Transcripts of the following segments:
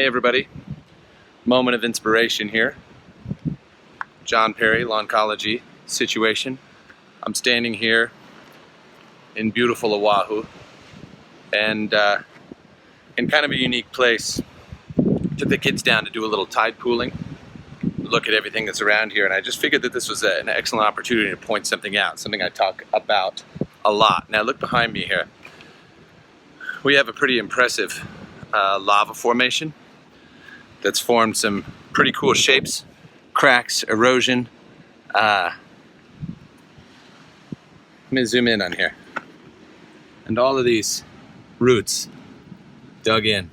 Hey everybody, moment of inspiration here. John Perry, Lawncology situation. I'm standing here in beautiful Oahu and in kind of a unique place. Took the kids down to do a little tide pooling, look at everything that's around here, and I just figured that this was an excellent opportunity to point something out, something I talk about a lot. Now look behind me here. We have a pretty impressive lava formation that's formed some pretty cool shapes, cracks, erosion. Let me zoom in on here. And all of these roots dug in.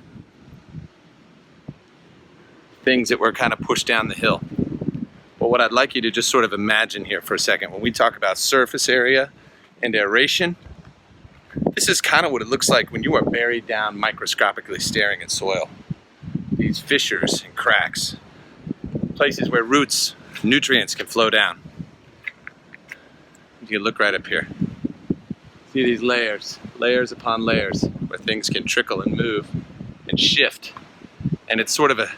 Things that were kind of pushed down the hill. But what I'd like you to just sort of imagine here for a second, when we talk about surface area and aeration, this is kind of what it looks like when you are buried down microscopically staring at soil. These fissures and cracks, places where roots, nutrients can flow down. You can look right up here. See these layers, layers upon layers, where things can trickle and move and shift. And it's sort of a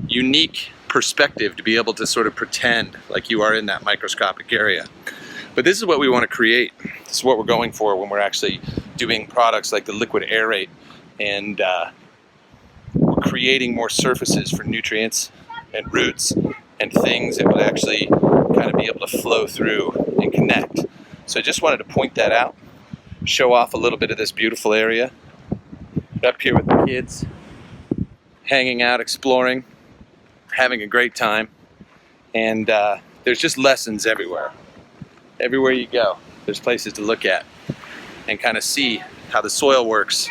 unique perspective to be able to sort of pretend like you are in that microscopic area. But this is what we want to create. This is what we're going for when we're actually doing products like the liquid aerate, and we're creating more surfaces for nutrients and roots and things that would actually kind of be able to flow through and connect. So I just wanted to point that out, show off a little bit of this beautiful area. Up here with the kids, hanging out, exploring, having a great time. And there's just lessons everywhere. Everywhere you go, there's places to look at and kind of see how the soil works.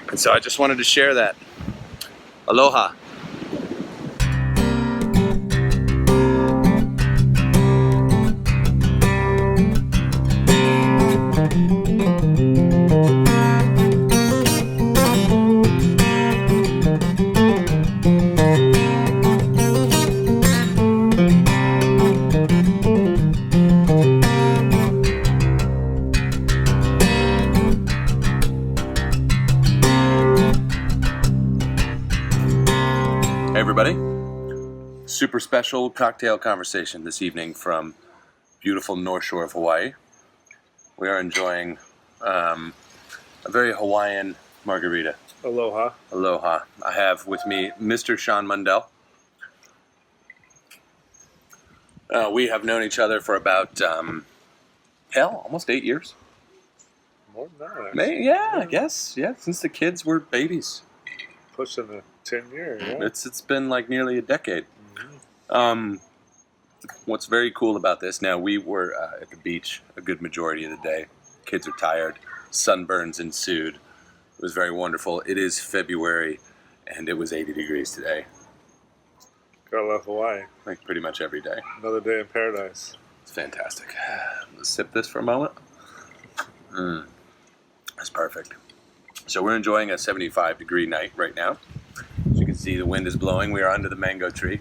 And so I just wanted to share that. Aloha. Hey everybody, super special cocktail conversation this evening from beautiful North Shore of Hawaii. We are enjoying a very Hawaiian margarita. Aloha. Aloha. I have with me Mr. Sean Mundell. We have known each other for about, almost 8 years. More than that. I guess. Yeah, since the kids were babies. Pushing the 10 years, yeah. It's been like nearly a decade. Mm-hmm. What's very cool about this, now we were at the beach a good majority of the day. Kids are tired. Sunburns ensued. It was very wonderful. It is February, and it was 80 degrees today. Gotta love Hawaii. Like pretty much every day. Another day in paradise. It's fantastic. Let's sip this for a moment. That's perfect. So we're enjoying a 75-degree night right now. As you can see, the wind is blowing. We are under the mango tree.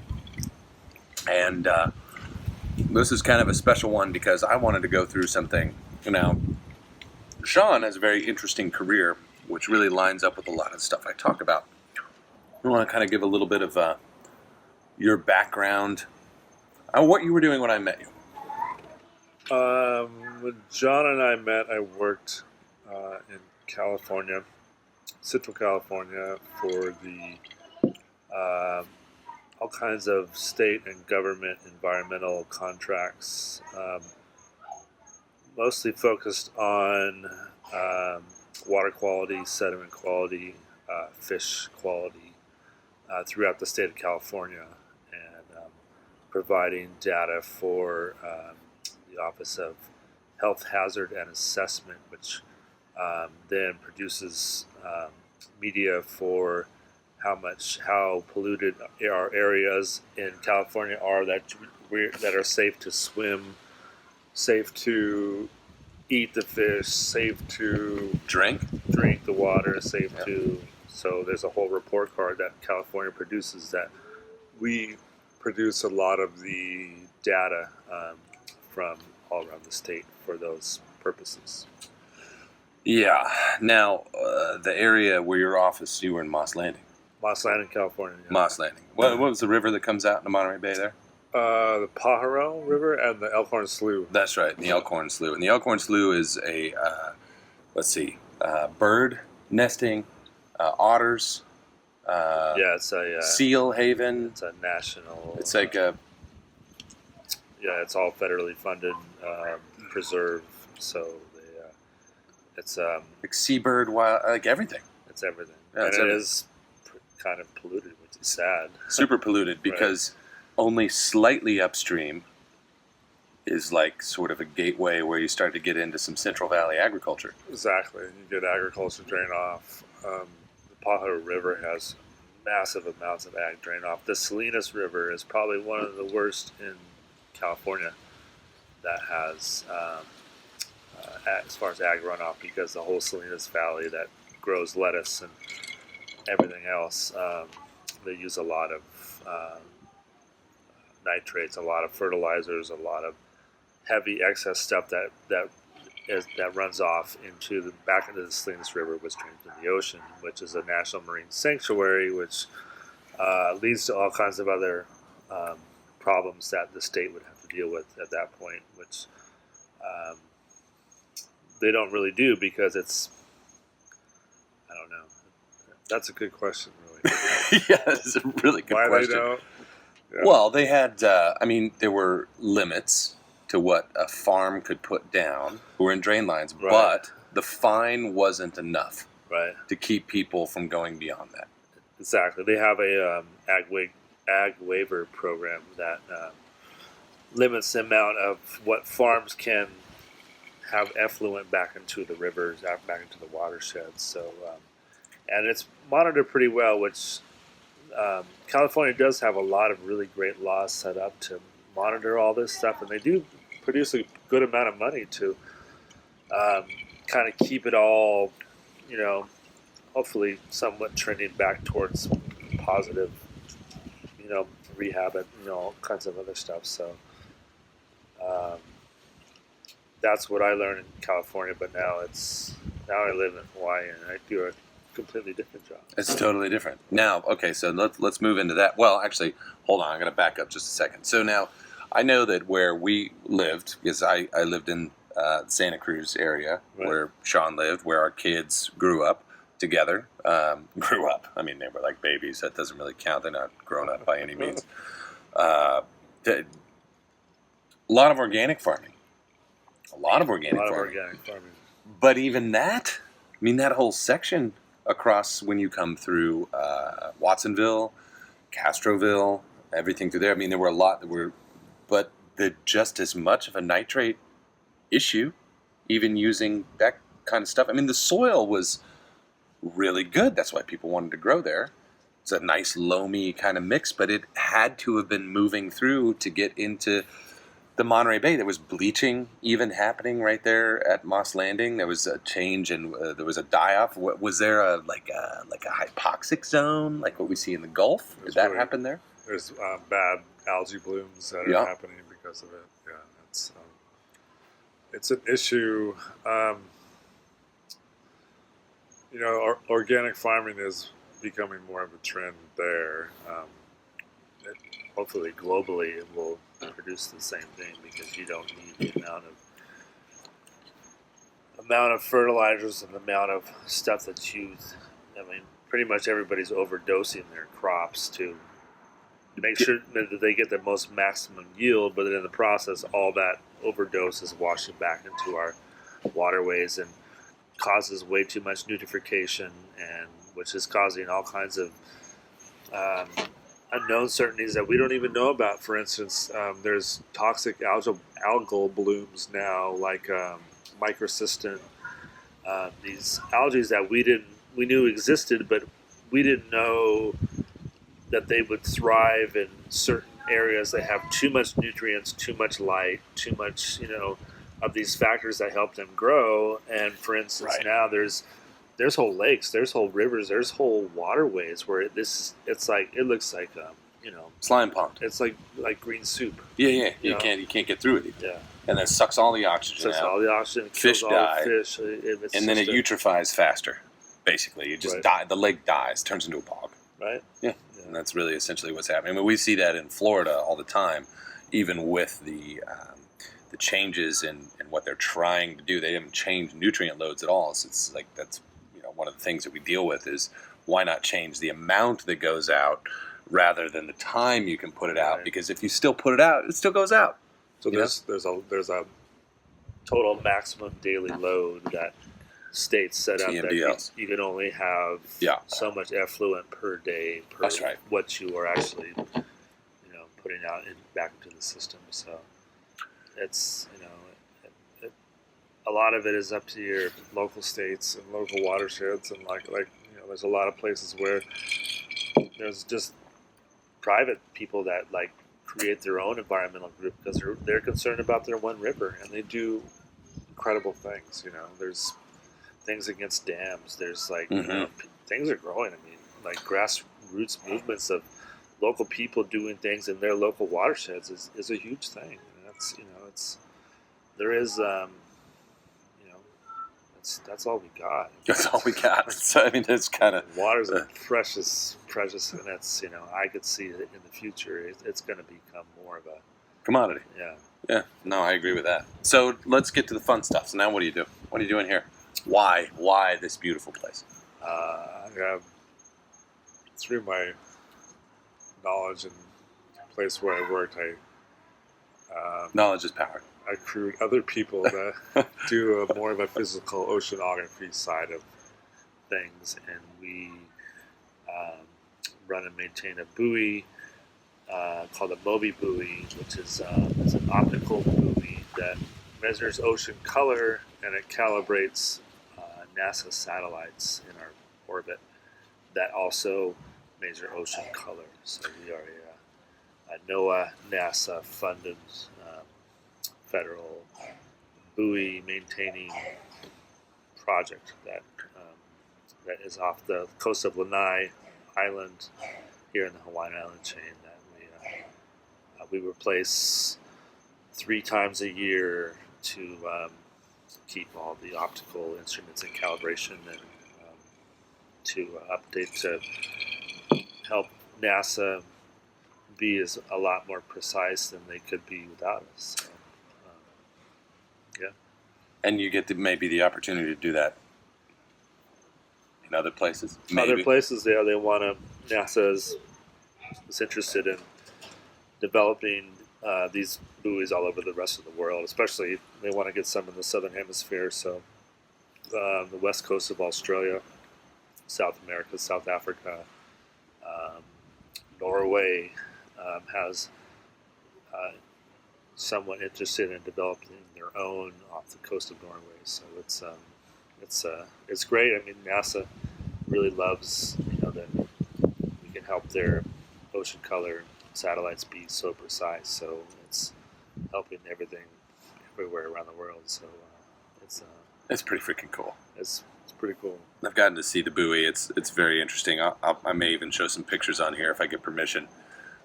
And this is kind of a special one because I wanted to go through something. Now, Sean has a very interesting career, which really lines up with a lot of stuff I talk about. I want to kind of give a little bit of your background, what you were doing when I met you. When John and I met, I worked in California, Central California, for the all kinds of state and government environmental contracts, mostly focused on water quality, sediment quality, fish quality throughout the state of California, and providing data for the Office of Health Hazard and Assessment, which then produces media for how polluted our areas in California are that are safe to swim, safe to eat the fish, safe to Drink the water, safe to. So there's a whole report card that California produces that we produce a lot of the data from all around the state for those purposes. Yeah. Now, the area where your office, you were in Moss Landing. Moss Landing, California. Yeah. Moss Landing. What was the river that comes out in the Monterey Bay there? The Pajaro River and the Elkhorn Slough. That's right, the Elkhorn Slough. And the Elkhorn Slough is a, bird nesting, otters, Yeah, it's a seal haven. it's a national. It's like a, yeah, it's all federally funded preserve. So it's like seabird, wild, like everything. it's everything, Yeah, and it's it everything. is kind of polluted, which is sad. Super polluted because only slightly upstream is like sort of a gateway where you start to get into some Central Valley agriculture. Exactly, and you get agriculture drain off. The Pajaro River has massive amounts of ag drain off. The Salinas River is probably one of the worst in California that has, as far as ag runoff, because the whole Salinas Valley that grows lettuce and everything else, they use a lot of nitrates, a lot of fertilizers, a lot of heavy excess stuff that runs off back into the Salinas River, which drains into the ocean, which is a national marine sanctuary, which leads to all kinds of other problems that the state would have to deal with at that point, which they don't really do because it's, I don't know. That's a good question, really. Yeah, that's a really good Why question. they don't? Yeah. Well, they had, there were limits to what a farm could put down who were in drain lines, Right. but the fine wasn't enough Right. to keep people from going beyond that. Exactly. They have a ag waiver program that limits the amount of what farms can have effluent back into the rivers, back into the watersheds. So, and it's monitored pretty well, which California does have a lot of really great laws set up to monitor all this stuff, and they do produce a good amount of money to kind of keep it all, hopefully somewhat trending back towards positive, rehab and all kinds of other stuff. So that's what I learned in California, but now I live in Hawaii and I do a completely different job. It's totally different. Now, okay, so let's move into that. Well, actually, hold on, I'm going to back up just a second. So now, I know that where we lived, because I lived in the Santa Cruz area, Right. where Sean lived, where our kids grew up together. Grew up. I mean, they were like babies. That doesn't really count. They're not grown up by any means. A lot of organic farming. A lot of organic farming. But even that, I mean, that whole section across when you come through Watsonville, Castroville, everything through there. I mean, there were a lot that were, but they're just as much of a nitrate issue, even using that kind of stuff. I mean, the soil was really good. That's why people wanted to grow there. It's a nice loamy kind of mix, but it had to have been moving through to get into the Monterey Bay. There was bleaching even happening right there at Moss Landing. There was a change and there was a die-off. Was there a hypoxic zone like what we see in the Gulf? Did that happen there? There's bad algae blooms that Yeah. are happening because of it. Yeah, it's an issue. Organic farming is becoming more of a trend there. Hopefully, globally, it will produce the same thing because you don't need the amount of fertilizers and the amount of stuff that's used. I mean, pretty much everybody's overdosing their crops to make sure that they get the most maximum yield, but then in the process, all that overdose is washing back into our waterways and causes way too much nutrification, and which is causing all kinds of unknown certainties that we don't even know about. For instance, there's toxic algal blooms now, like microcystin. These algae that we knew existed, but we didn't know that they would thrive in certain areas that have too much nutrients, too much light, too much, of these factors that help them grow. And for instance, Right. now there's whole lakes, there's whole rivers, there's whole waterways where it looks like Slime pond. it's like green soup. Yeah. You know. can't get through it. Yeah, And then sucks all the oxygen so out. all the oxygen, Fish kills all die. the fish, And then it eutrophies faster. Basically, it just Right. die. The lake dies, turns into a bog. right? Yeah, and that's really essentially what's happening. I mean, we see that in Florida all the time, even with the changes in what they're trying to do. They haven't changed nutrient loads at all. So it's like that's one of the things that we deal with is why not change the amount that goes out rather than the time you can put it out? Because if you still put it out, it still goes out. So there's a total maximum daily load that states set up that you can only have so much effluent per day per what you are actually putting out back into the system. So it's a lot of it is up to your local states and local watersheds, and like there's a lot of places where there's just private people that create their own environmental group because they're concerned about their one river, and they do incredible things. There's things against dams. There's things are growing. I mean, grassroots movements of local people doing things in their local watersheds is a huge thing. And that's that's all we got. That's all we got. So, I mean, it's kind of water's precious, and that's I could see it in the future. It's going to become more of a commodity. Yeah. Yeah. No, I agree with that. So let's get to the fun stuff. So now, what do you do? What are you doing here? Why this beautiful place? Through my knowledge and place where I worked, knowledge is power. I crewed other people that do more of a physical oceanography side of things, and we run and maintain a buoy called a Moby buoy, which is an optical buoy that measures ocean color, and it calibrates NASA satellites in our orbit that also measure ocean color. So we are a NOAA, NASA-funded federal buoy maintaining project that is off the coast of Lanai Island here in the Hawaiian Island chain that we replace 3 times a year to keep all the optical instruments in calibration and to update to help NASA be a lot more precise than they could be without us. So, yeah. And you get maybe the opportunity to do that in other places? Maybe. Other places, they want to, NASA is interested in developing these buoys all over the rest of the world, especially they want to get some in the southern hemisphere. So the west coast of Australia, South America, South Africa, Norway has somewhat interested in developing their own off the coast of Norway. So it's great. I mean, NASA really loves that we can help their ocean color satellites be so precise. So it's helping everything everywhere around the world. So it's pretty freaking cool. It's pretty cool. I've gotten to see the buoy. It's very interesting. I may even show some pictures on here if I get permission.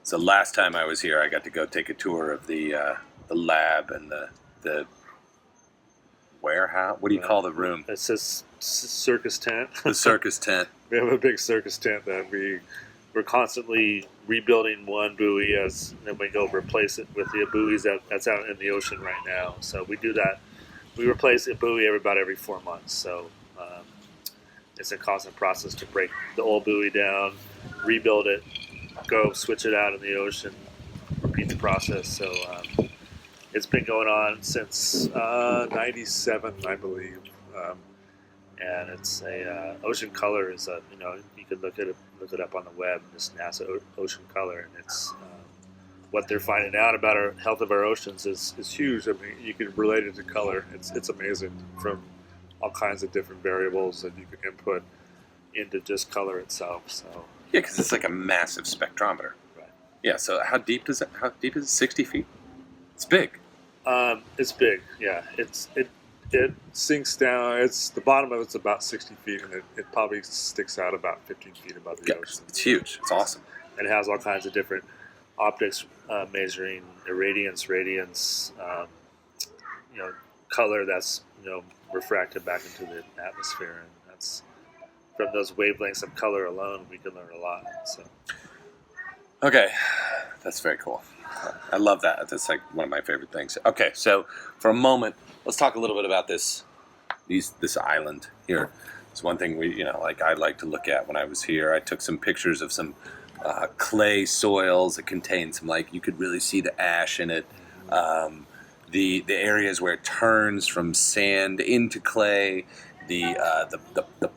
So last time I was here, I got to go take a tour of the lab and the warehouse. What do you call the room? It says circus tent. The circus tent. We have a big circus tent that we're constantly rebuilding one buoy as then we go replace it with the buoys that's out in the ocean right now. So we do that. We replace a buoy about every 4 months. So it's a constant process to break the old buoy down, rebuild it, go switch it out in the ocean, repeat the process. So it's been going on since '97, I believe. And it's ocean color is you can look it up on the web, just NASA ocean color, and it's what they're finding out about our health of our oceans is huge. I mean, you can relate it to color. It's amazing from all kinds of different variables that you can input into just color itself. So yeah, because it's like a massive spectrometer. Right. Yeah. So how deep is it? 60 feet? It's big. It's big. Yeah. It sinks down. The bottom of it's about 60 feet, and it probably sticks out about 15 feet above the ocean. It's huge. It's awesome. And it has all kinds of different optics measuring irradiance, radiance, color that's refracted back into the atmosphere, and that's from those wavelengths of color alone, we can learn a lot. So. Okay, that's very cool. I love that. That's like one of my favorite things. Okay, so for a moment, let's talk a little bit about this island here. It's one thing like I like to look at when I was here. I took some pictures of some clay soils that contain some, like, you could really see the ash in it. The areas where it turns from sand into clay, the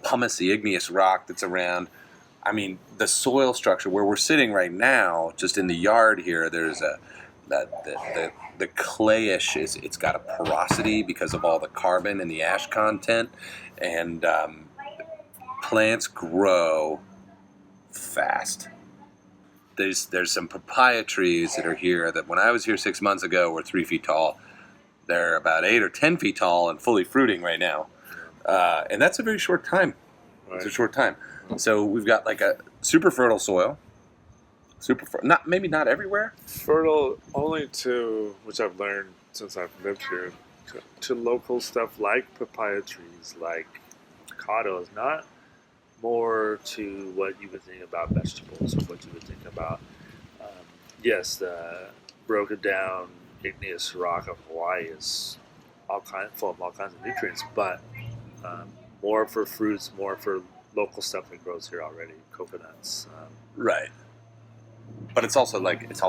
pumice, the igneous rock that's around. I mean, the soil structure where we're sitting right now, just in the yard here, there's the clayish it's got a porosity because of all the carbon and the ash content, and plants grow fast. There's some papaya trees that are here that when I was here 6 months ago were 3 feet tall. They're about 8 or 10 feet tall and fully fruiting right now, and that's a very short time. It's a short time. So we've got like a super fertile soil. Maybe not everywhere. Fertile only to, which I've learned since I've lived here, to local stuff like papaya trees, like avocados, not more to what you would think about vegetables or what you would think about. Yes, the broken down igneous rock of Hawaii is full of all kinds of nutrients, but more for fruits, more for local stuff that grows here already, coconuts. Right. But it's also it's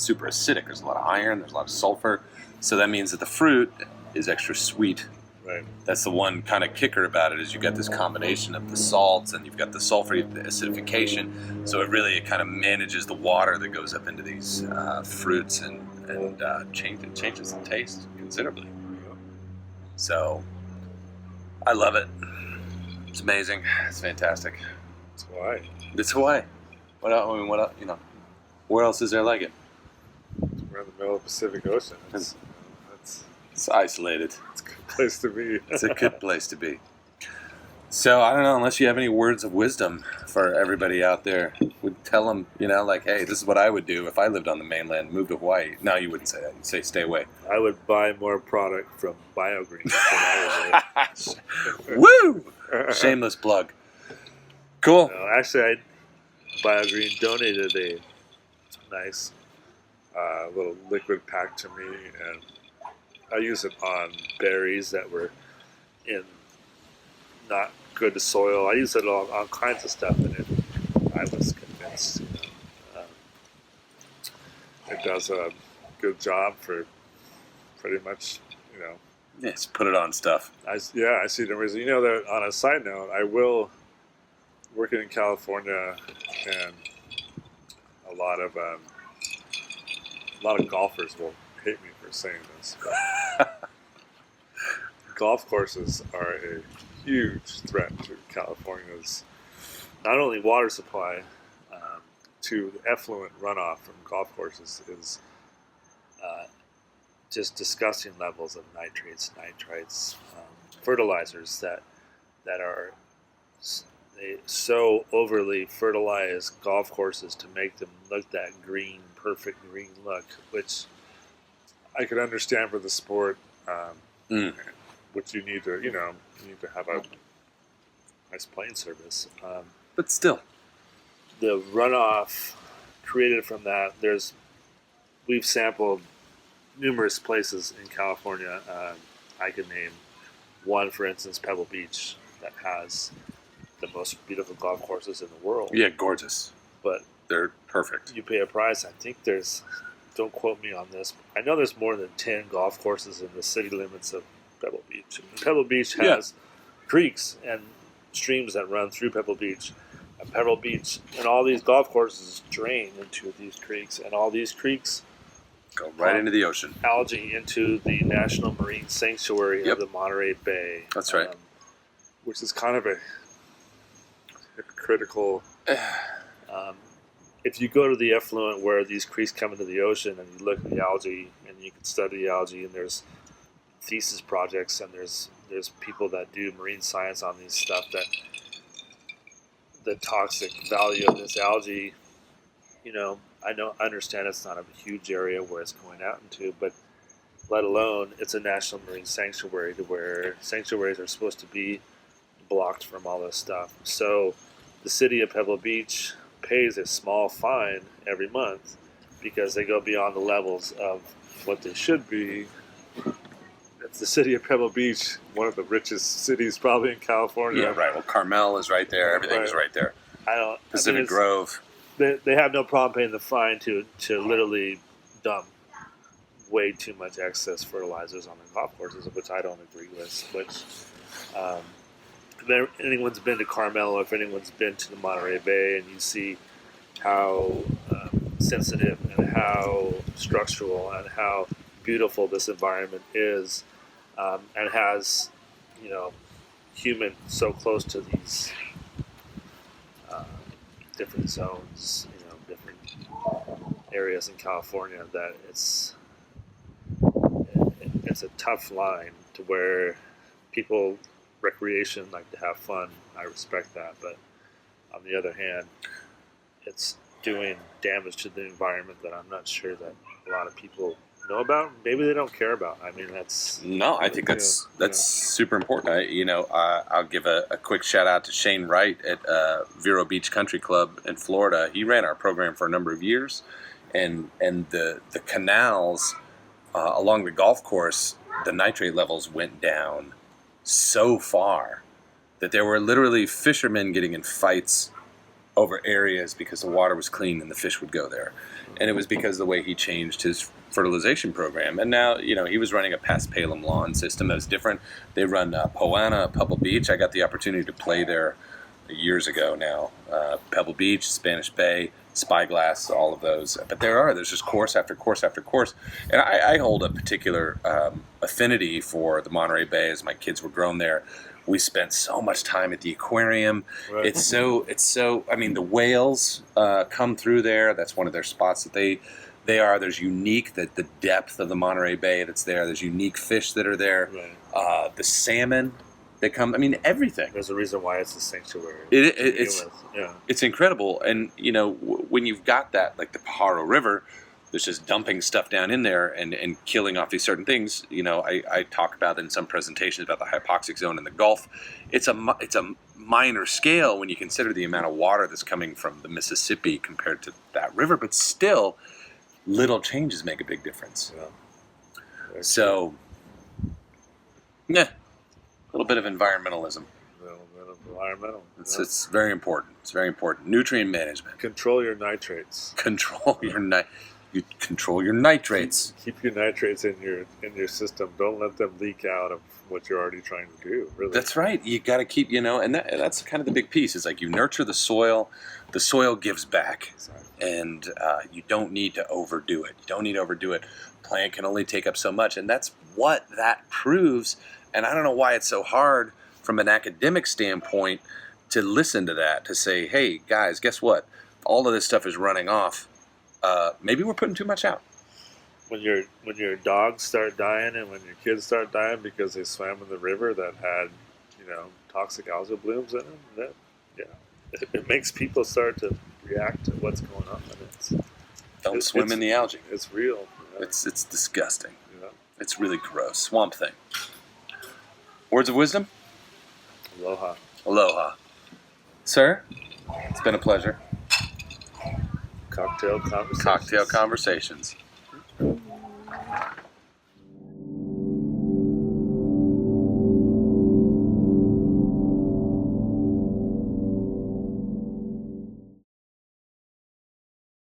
super acidic. There's a lot of iron, there's a lot of sulfur. So that means that the fruit is extra sweet. Right. That's the one kind of kicker about it, is you get this combination of the salts and you've got the sulfur, the acidification. So it kind of manages the water that goes up into these fruits and changes the taste considerably. So I love it. It's amazing. It's fantastic. It's Hawaii. It's Hawaii. What else? Where else is there like it? We're in the middle of the Pacific Ocean. It's isolated. It's a good place to be. It's a good place to be. So I don't know, unless you have any words of wisdom for everybody out there, would tell them, like, hey, this is what I would do if I lived on the mainland, moved to Hawaii. No, you wouldn't say that. You'd say stay away. I would buy more product from BioGreen than I would. Woo! Shameless plug. Cool. Actually, BioGreen donated a nice little liquid pack to me, and I use it on berries that were in not good soil. I use it on all kinds of stuff, and I was convinced it does a good job for pretty much, Yes, put it on stuff. I see the reason. That on a side note, I will, working in California, and a lot of golfers will hate me for saying this, but golf courses are a huge threat to California's not only water supply, to the effluent runoff from golf courses is just disgusting levels of nitrates, fertilizers that are they so overly fertilize golf courses to make them look that green, perfect green look, which I could understand for the sport, which you need to have a nice playing surface. But still, the runoff created from that, we've sampled numerous places in California. I could name one, for instance, Pebble Beach, that has the most beautiful golf courses in the world. Yeah, gorgeous. But they're perfect. You pay a price. I think don't quote me on this, but I know there's more than 10 golf courses in the city limits of Pebble Beach. Pebble Beach has creeks and streams that run through Pebble Beach. And Pebble Beach and all these golf courses drain into these creeks, and all these creeks go right into the ocean. Algae into the National Marine Sanctuary of the Monterey Bay. That's right. Which is kind of a critical. If you go to the effluent where these creeks come into the ocean and you look at the algae and you can study the algae, and there's thesis projects and there's people that do marine science on these stuff, that the toxic value of this algae, I understand it's not a huge area where it's going out into, but let alone it's a national marine sanctuary, to where sanctuaries are supposed to be blocked from all this stuff. So the city of Pebble Beach pays a small fine every month because they go beyond the levels of what they should be. It's the city of Pebble Beach, one of the richest cities probably in California. Yeah, right. Well, Carmel is right there. Everything is right there. Pacific Grove. They have no problem paying the fine to literally dump way too much excess fertilizers on the golf courses, which I don't agree with. If anyone's been to Carmel, or if anyone's been to the Monterey Bay, and you see how sensitive and how structural and how beautiful this environment is, and has, human so close to these different zones, different areas in California, that it's a tough line to where people recreation like to have fun. I respect that, but on the other hand, it's doing damage to the environment that I'm not sure that a lot of people know about. Maybe they don't care about. I mean, I think that's super important. I'll give a quick shout out to Shane Wright at Vero Beach Country Club in Florida. He ran our program for a number of years, and the canals along the golf course, the nitrate levels went down so far that there were literally fishermen getting in fights over areas because the water was clean and the fish would go there. And it was because of the way he changed his fertilization program. And now, he was running a Paspalum lawn system that was different. They run Poana, Pebble Beach. I got the opportunity to play there years ago now. Pebble Beach, Spanish Bay, Spyglass, all of those. But there's just course after course after course. And I hold a particular affinity for the Monterey Bay as my kids were grown there. We spent so much time at the aquarium. Right. It's so. I mean, the whales come through there. That's one of their spots that they are. There's unique the depth of the Monterey Bay that's there. There's unique fish that are there. Right. The salmon that come. I mean, everything. There's a reason why it's a sanctuary. It's incredible. And when you've got that, like the Pajaro River, that's just dumping stuff down in there and killing off these certain things. I talk about in some presentations about the hypoxic zone in the Gulf. It's a minor scale when you consider the amount of water that's coming from the Mississippi compared to that river, but still, little changes make a big difference. Yeah. So, a little bit of environmentalism. It's very important. It's very important. Nutrient management. Control your nitrates. You control your nitrates. Keep your nitrates in your system. Don't let them leak out of what you're already trying to do. Really. That's right. You got to keep, and that's kind of the big piece. It's like you nurture the soil gives back, exactly. And you don't need to overdo it. Plant can only take up so much, and that's what that proves. And I don't know why it's so hard from an academic standpoint to listen to that, to say, hey guys, guess what? All of this stuff is running off. Maybe we're putting too much out. When your dogs start dying and when your kids start dying because they swam in the river that had, toxic algal blooms in them, it makes people start to react to what's going on. Don't swim in the algae. It's real. It's disgusting. It's really gross. Swamp thing. Words of wisdom? Aloha. Aloha. Sir, it's been a pleasure. Cocktail conversations. Cocktail conversations.